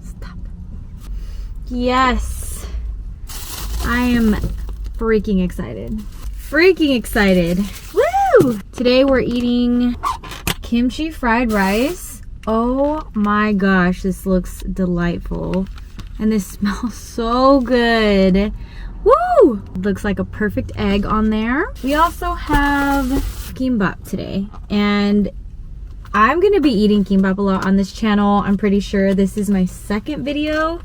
Stop. Yes. I am freaking excited. Freaking excited. Woo! Today we're eating kimchi fried rice. Oh my gosh, this looks delightful. And this smells so good. Woo! Looks like a perfect egg on there. We also have kimbap today. And I'm gonna be eating kimbap a lot on this channel. I'm pretty sure this is my second video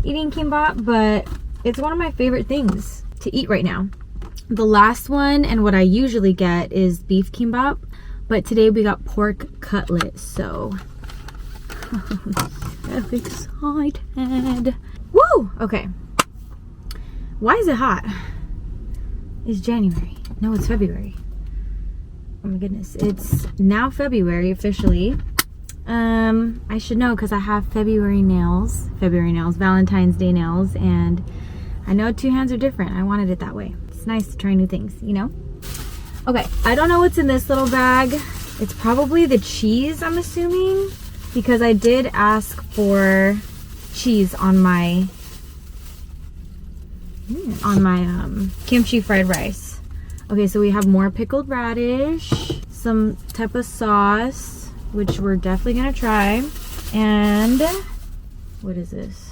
eating kimbap, but it's one of my favorite things to eat right now. The last one and what I usually get is beef kimbap, but today we got pork cutlet, so I'm excited. Woo! Okay. Why is it hot? It's January. No, it's February. Oh my goodness. It's now February officially. I should know because I have February nails, Valentine's Day nails, and I know two hands are different. I wanted it that way. It's nice to try new things, you know? Okay, I don't know what's in this little bag. It's probably the cheese, I'm assuming, because I did ask for cheese on my kimchi fried rice. Okay, so we have more pickled radish, some type of sauce, which we're definitely gonna try, and what is this?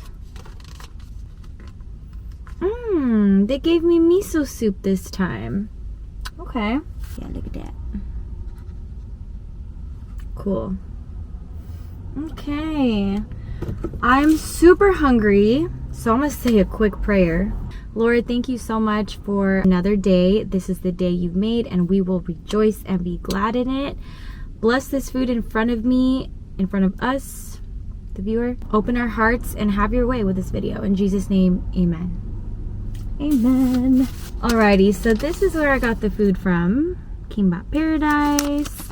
They gave me miso soup this time. Okay. Yeah, look at that. Cool. Okay. I'm super hungry, so I'm gonna say a quick prayer. Lord, thank you so much for another day. This is the day you've made, and we will rejoice and be glad in it. Bless this food in front of me, in front of us, the viewer. Open our hearts and have your way with this video. In Jesus' name, amen. Amen. Alrighty, so this is where I got the food from. Kimbap Paradise,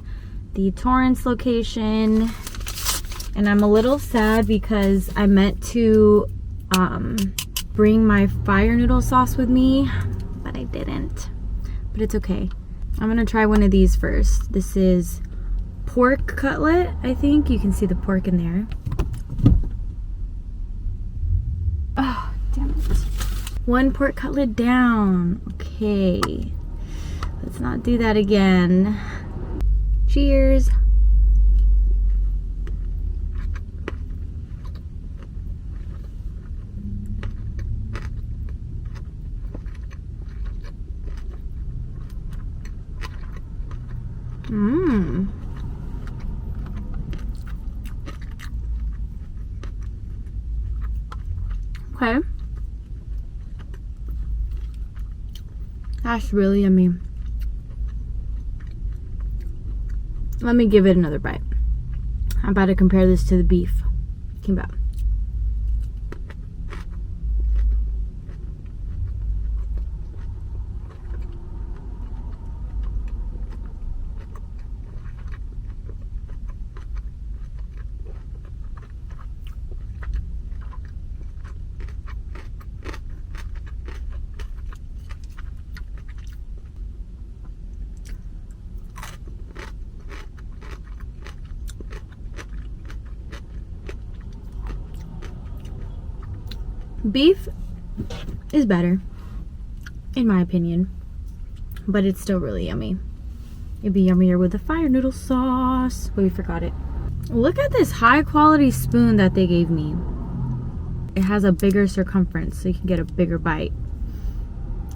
the Torrance location. And I'm a little sad because I meant to bring my fire noodle sauce with me, but I didn't. But it's okay. I'm gonna try one of these first. This is pork cutlet, I think. You can see the pork in there. Oh, damn it. One pork cutlet down. Okay. Let's not do that again. Cheers. Okay. That's really yummy. Let me give it another bite. I'm about to compare this to the beef kimbap. Beef is better, in my opinion, but it's still really yummy. It'd be yummier with the fire noodle sauce, but we forgot it. Look at this high quality spoon that they gave me. It has a bigger circumference, so you can get a bigger bite.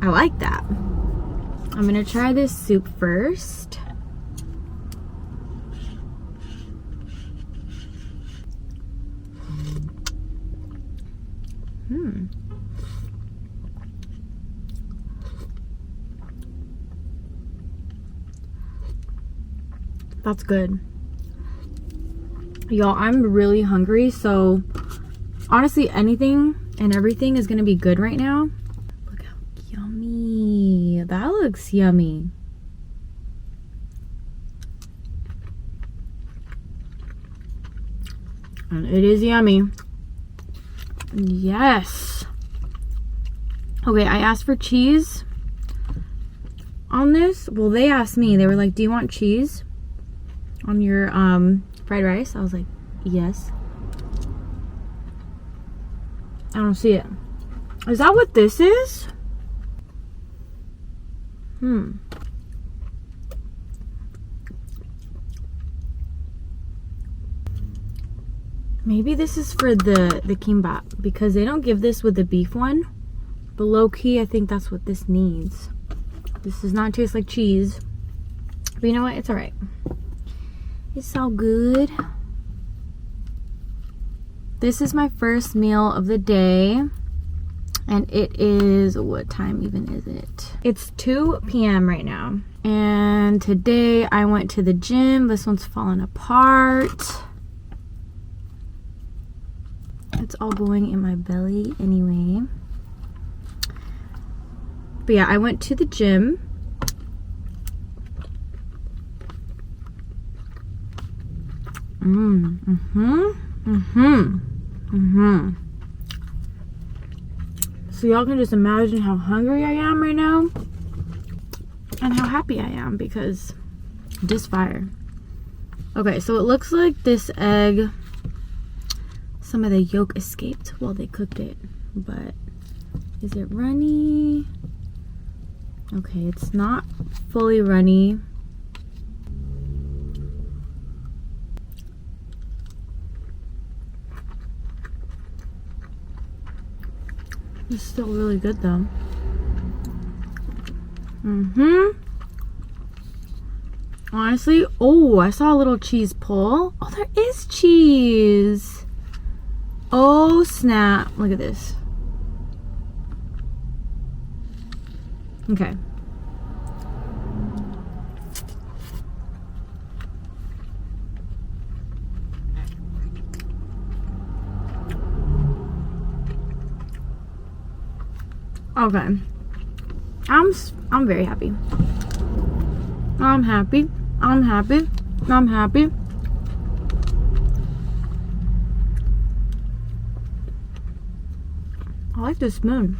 I like that. I'm gonna try this soup first. That's good. Y'all, I'm really hungry, so honestly anything and everything is gonna be good right now. Look how yummy. That looks yummy. And it is yummy. Yes. Okay, I asked for cheese on this. Well, they asked me. They were like, do you want cheese on your fried rice? I was like, yes. I don't see it. Is that what this is? Maybe this is for the kimbap, because they don't give this with the beef one. But low key, I think that's what this needs. This does not taste like cheese. But you know what? It's alright. It's all good. This is my first meal of the day. And it is, what time even is it? It's 2 p.m. right now. And today I went to the gym. This one's falling apart. It's all going in my belly anyway. But yeah, I went to the gym. So y'all can just imagine how hungry I am right now and how happy I am, because just fire. Okay, so it looks like this egg, some of the yolk escaped while they cooked it, but is it runny? Okay, it's not fully runny. It's still really good though. Honestly, oh, I saw a little cheese pull. Oh, there is cheese. Oh, snap. Look at this. Okay. Okay. I'm very happy. I'm happy. I'm happy. I'm happy. I like this spoon.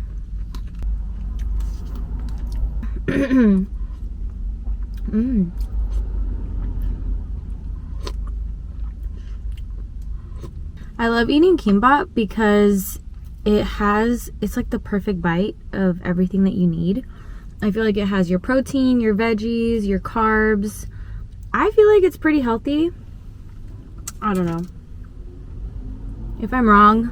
I love eating kimbap because it's like the perfect bite of everything that you need. I feel like it has your protein, your veggies, your carbs. I feel like it's pretty healthy. I don't know. If I'm wrong,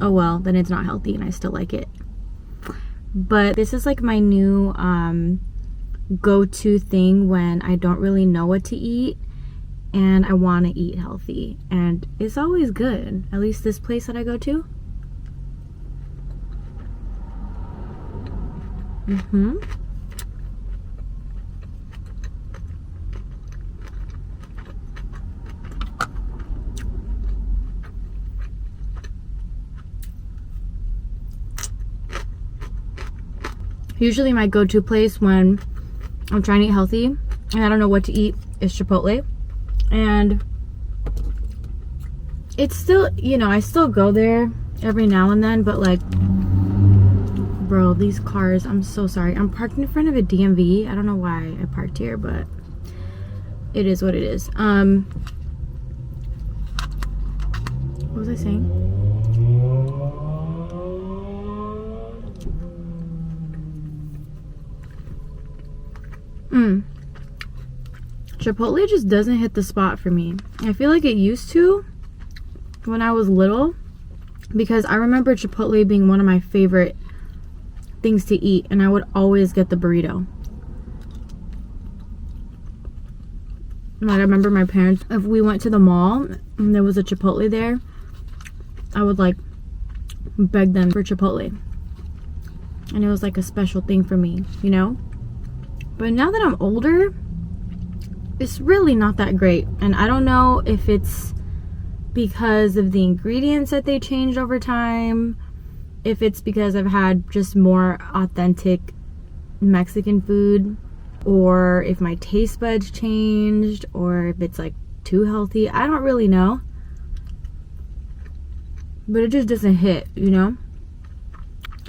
oh well, then it's not healthy and I still like it. But this is like my new go-to thing when I don't really know what to eat and I want to eat healthy. And it's always good. At least this place that I go to. Usually my go-to place when I'm trying to eat healthy and I don't know what to eat is Chipotle. And it's still, you know, I still go there every now and then, but like, bro, these cars, I'm so sorry. I'm parked in front of a DMV. I don't know why I parked here, but it is what it is. What was I saying? Chipotle just doesn't hit the spot for me. I feel like it used to when I was little, because I remember Chipotle being one of my favorite things to eat, and I would always get the burrito. Like, I remember my parents, if we went to the mall and there was a Chipotle there, I would like beg them for Chipotle, and it was like a special thing for me, you know. But now that I'm older, it's really not that great, and I don't know if it's because of the ingredients that they changed over time, if it's because I've had just more authentic Mexican food, or if my taste buds changed, or if it's like too healthy. I don't really know, but it just doesn't hit, you know.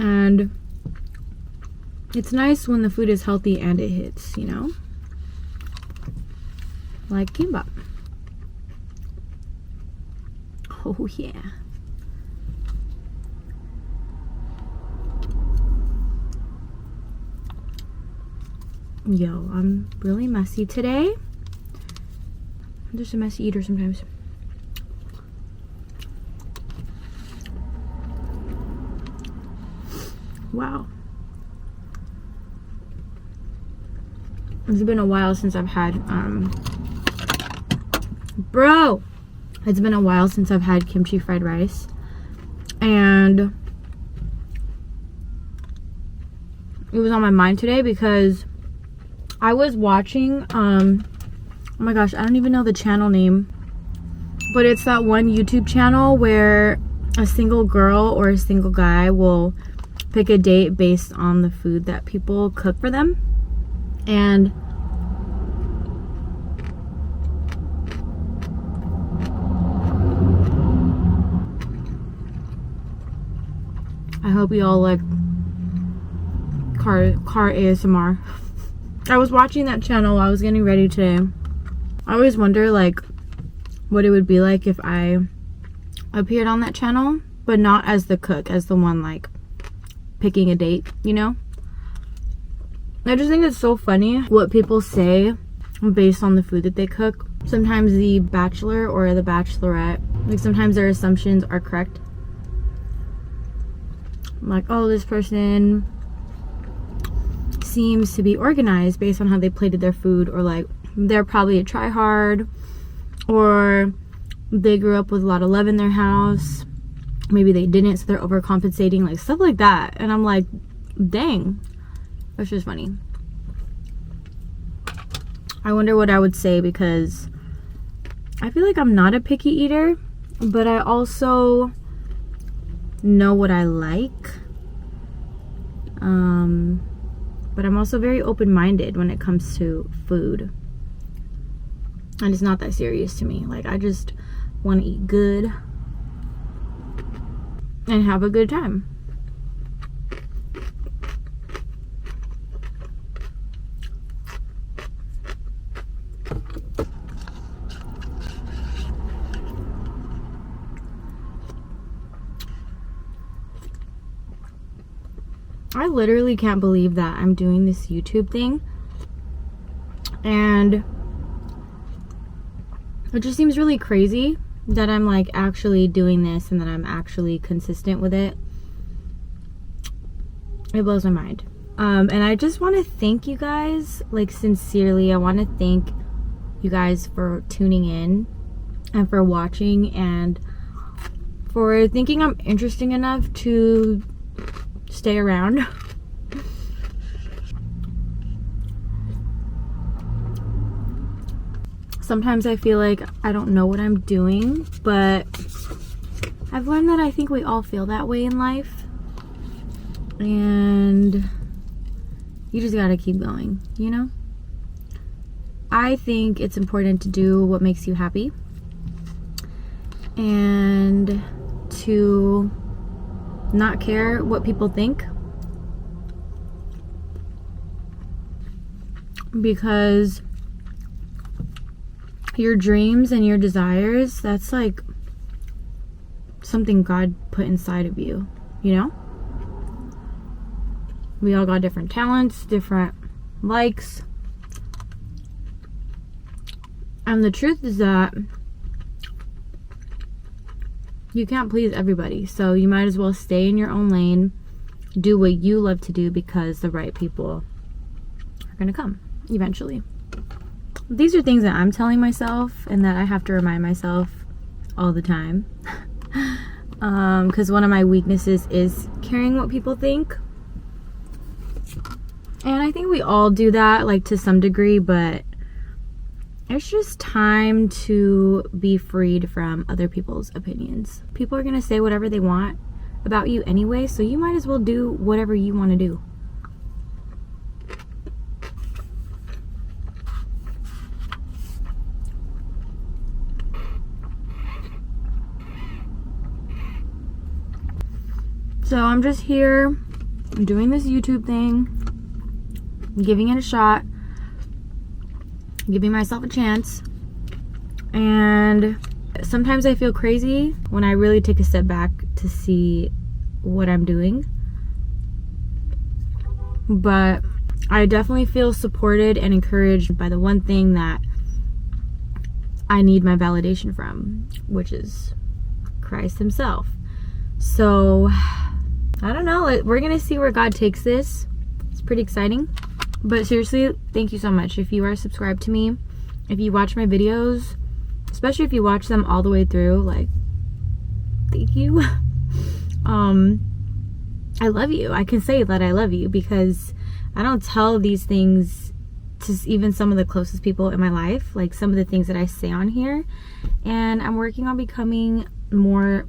And it's nice when the food is healthy and it hits, you know? Like kimbap. Oh yeah. Yo, I'm really messy today. I'm just a messy eater sometimes. Wow. It's been a while since I've had, it's been a while since I've had kimchi fried rice. And it was on my mind today because I was watching, oh my gosh, I don't even know the channel name. But it's that one YouTube channel where a single girl or a single guy will pick a date based on the food that people cook for them. And I hope you all like car ASMR. I was watching that channel while I was getting ready today. I always wonder like what it would be like if I appeared on that channel, but not as the cook, as the one like picking a date, you know? I just think it's so funny what people say based on the food that they cook. Sometimes the bachelor or the bachelorette, like sometimes their assumptions are correct. Like, oh, this person seems to be organized based on how they plated their food, or like they're probably a try-hard, or they grew up with a lot of love in their house. Maybe they didn't, so they're overcompensating, like stuff like that. And I'm like, dang, that's just funny. I wonder what I would say, because I feel like I'm not a picky eater, but I also know what I like. But I'm also very open-minded when it comes to food. And it's not that serious to me. Like, I just want to eat good and have a good time. I literally can't believe that I'm doing this YouTube thing, and it just seems really crazy that I'm like actually doing this and that I'm actually consistent with it. It blows my mind. And I just want to thank you guys, like sincerely. I want to thank you guys for tuning in and for watching and for thinking I'm interesting enough to stay around. Sometimes I feel like I don't know what I'm doing, but I've learned that I think we all feel that way in life, and you just gotta keep going, you know? I think it's important to do what makes you happy and to not care what people think, because your dreams and your desires, that's like something God put inside of you, you know? We all got different talents, different likes, and the truth is that you can't please everybody, so you might as well stay in your own lane, do what you love to do, because the right people are gonna come eventually. These are things that I'm telling myself and that I have to remind myself all the time. Because one of my weaknesses is caring what people think. And I think we all do that, like to some degree, but it's just time to be freed from other people's opinions. People are going to say whatever they want about you anyway, so you might as well do whatever you want to do. So I'm just here I'm doing this YouTube thing, giving it a shot, giving myself a chance. And sometimes I feel crazy when I really take a step back to see what I'm doing. But I definitely feel supported and encouraged by the one thing that I need my validation from, which is Christ himself. So I don't know, we're gonna see where God takes this. It's pretty exciting. But seriously, thank you so much. If you are subscribed to me, if you watch my videos, especially if you watch them all the way through, like, thank you. I love you. I can say that I love you because I don't tell these things to even some of the closest people in my life, like some of the things that I say on here. And I'm working on becoming more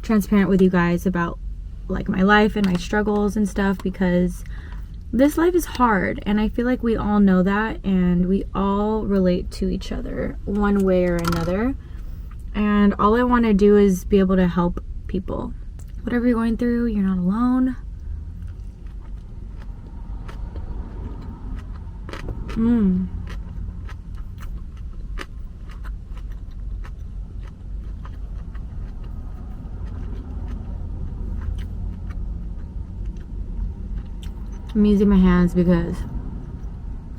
transparent with you guys about like my life and my struggles and stuff, because this life is hard and I feel like we all know that, and we all relate to each other one way or another. And all I want to do is be able to help people. Whatever you're going through, you're not alone. I'm using my hands because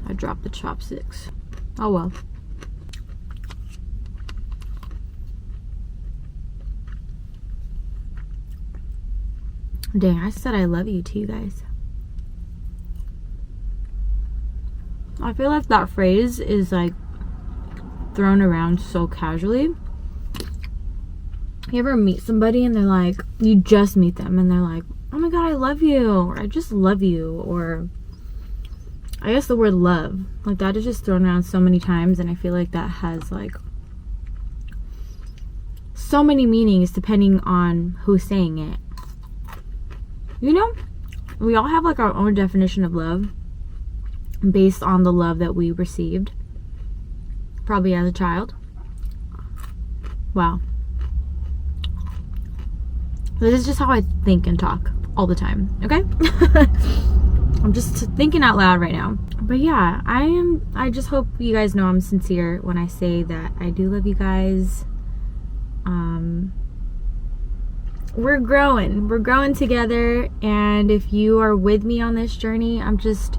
I dropped the chopsticks. Oh well. Dang, I said I love you to you guys. I feel like that phrase is like thrown around so casually. You ever meet somebody and they're like, you just meet them and they're like, oh my god, I love you, or I just love you, or I guess the word love, like that is just thrown around so many times, and I feel like that has like so many meanings depending on who's saying it. You know, we all have like our own definition of love based on the love that we received, probably as a child. Wow. This is just how I think and talk all the time, okay? I'm just thinking out loud right now. But yeah, I just hope you guys know I'm sincere when I say that I do love you guys. We're growing together, and if you are with me on this journey, I'm just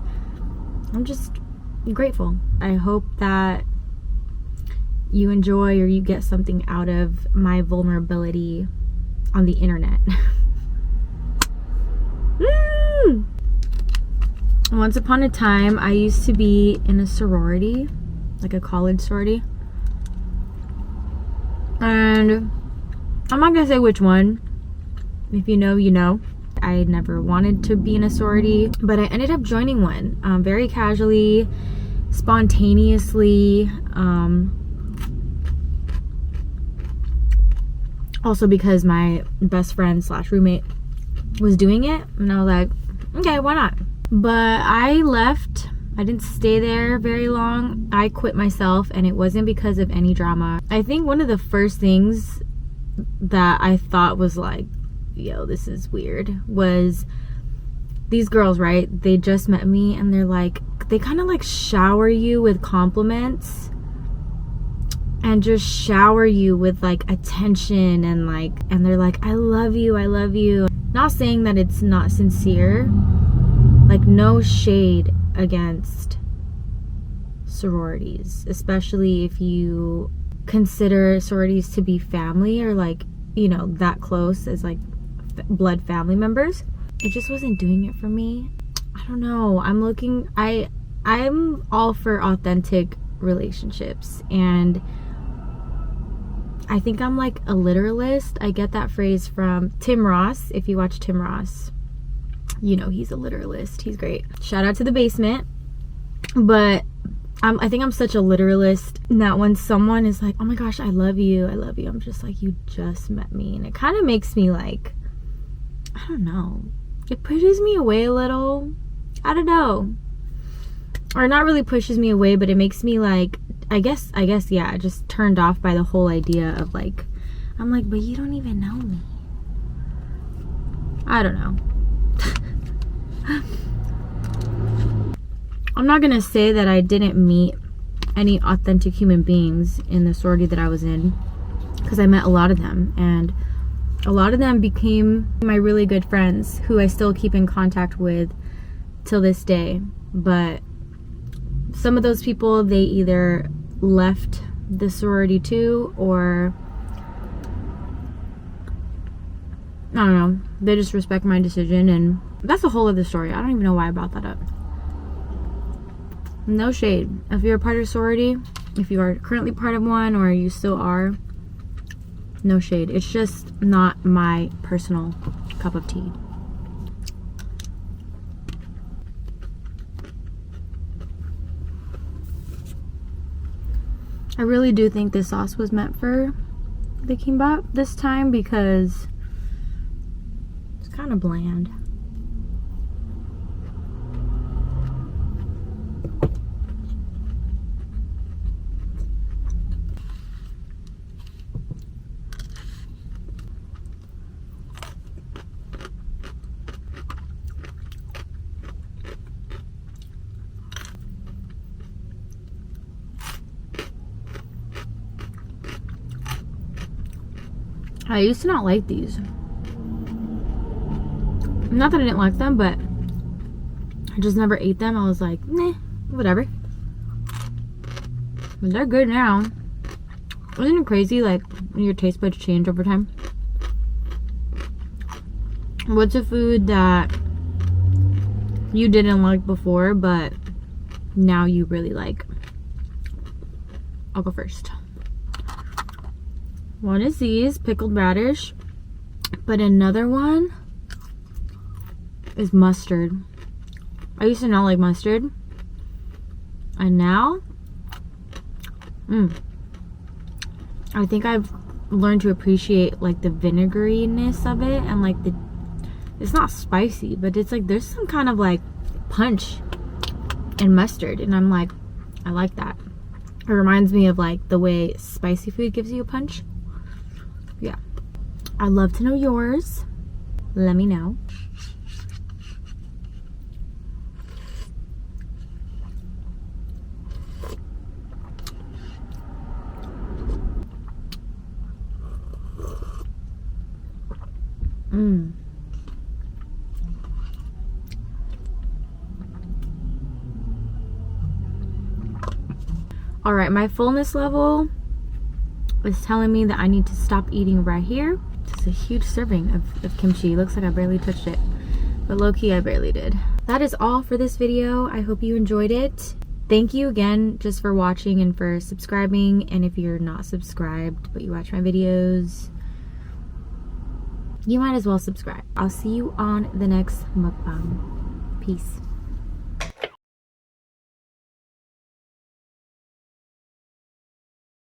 grateful. I hope that you enjoy or you get something out of my vulnerability on the internet. Once upon a time, I used to be in a sorority, like a college sorority, and I'm not gonna say which one. If you know, you know. I never wanted to be in a sorority, but I ended up joining one very casually, spontaneously, also because my best friend / roommate was doing it, and I was like, okay, why not? But I left. I didn't stay there very long. I quit myself, and it wasn't because of any drama. I think one of the first things that I thought was like, yo, this is weird, was these girls, right? They just met me, and they're like, they kind of like shower you with compliments and just shower you with like attention, and they're like, I love you. Not saying that it's not sincere, like no shade against sororities, especially if you consider sororities to be family, or like, you know, that close as like blood family members. It just wasn't doing it for me. I don't know. I'm all for authentic relationships, and I think I'm like a literalist. I get that phrase from Tim Ross. If you watch Tim Ross, you know he's a literalist. He's great. Shout out to The Basement. But I think I'm such a literalist that when someone is like, oh my gosh, I love you, I'm just like, you just met me. And it kind of makes me like, I don't know, it pushes me away a little. I don't know, or not really pushes me away, but it makes me like, I guess yeah, just turned off by the whole idea of like, I'm like, but you don't even know me. I don't know. I'm not gonna say that I didn't meet any authentic human beings in the sorority that I was in, because I met a lot of them, and a lot of them became my really good friends who I still keep in contact with till this day. But some of those people, they either left the sorority too, or I don't know, they just respect my decision, and that's a whole other story. I don't even know why I brought that up. No shade. If you're a part of a sorority, if you are currently part of one, or you still are, no shade. It's just not my personal cup of tea. I really do think this sauce was meant for the kimbap this time, because it's kind of bland. I used to not like these. Not that I didn't like them, but I just never ate them. I was like, nah, whatever. But they're good now. Isn't it crazy, like, your taste buds change over time? What's a food that you didn't like before, but now you really like? I'll go first. One is these, pickled radish, but another one is mustard. I used to not like mustard, and now, I think I've learned to appreciate like the vinegariness of it, and like it's not spicy, but it's like there's some kind of like punch in mustard, and I'm like, I like that. It reminds me of like the way spicy food gives you a punch. Yeah, I'd love to know yours. Let me know. All right, my fullness level is telling me that I need to stop eating right here. It's a huge serving of kimchi. Looks like I barely touched it, but low-key I barely did. That is all for this video. I hope you enjoyed it. Thank you again just for watching and for subscribing. And if you're not subscribed but you watch my videos, you might as well subscribe. I'll see you on the next mukbang. Peace.